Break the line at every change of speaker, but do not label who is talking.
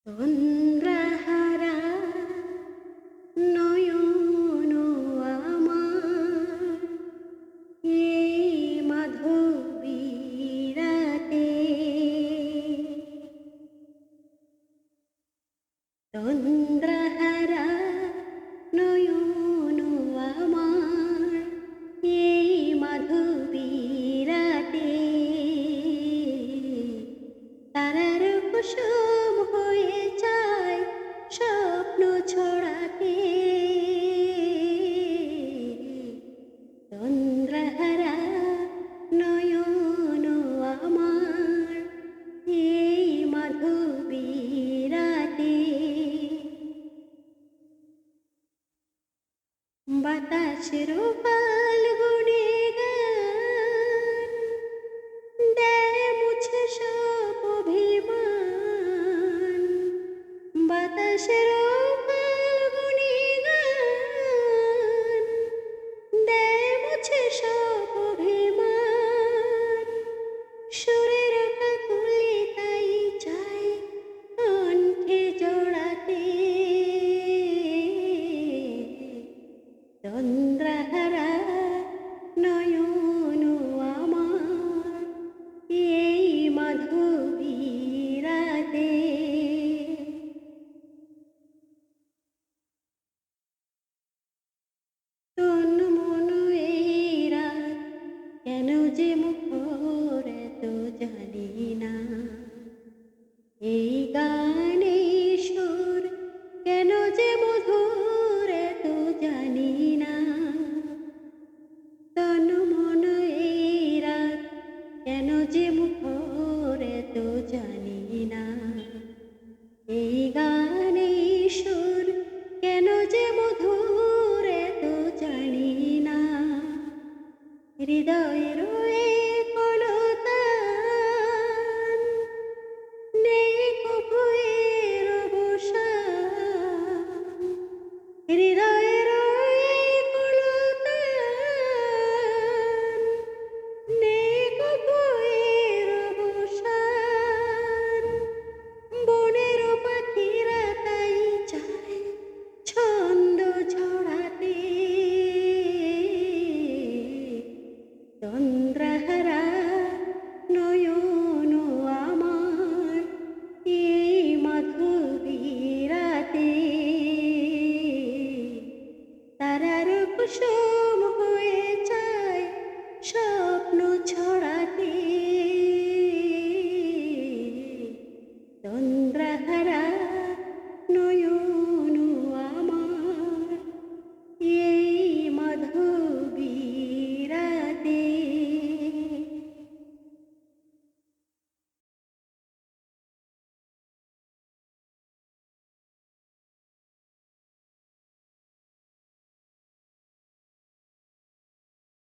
তন্দ্রাহারা নয়ন আমার এই মাধবীরাতে, তন্দ্রাহারা নয়ন আমার এই মাধবীরাতে, তারার কুসুম হয়ে যায় স্বপ্ন ছড়াতে। তন্দ্রাহারা নয়ন আমার এই মাধবীরাতে, বাতাসের ফাল্গুনে গান দেয় মুছে সব অভিমান। বাতাসের ফাল্গুনে গান দেয় মুছে সব অভিমান। সুরের কাকলি তাই চাই কণ্ঠে জোড়াতে। তন্দ্রাহারা নয়ন আমার এই মাধবীরাতে। তন মন এই রাত কেন যে মুখর এত জানি না। এই গানে সুর কেন যে মধুর এত জানি না। তন মন এই রাত কেন যে মুখর এত জানি না। এই গান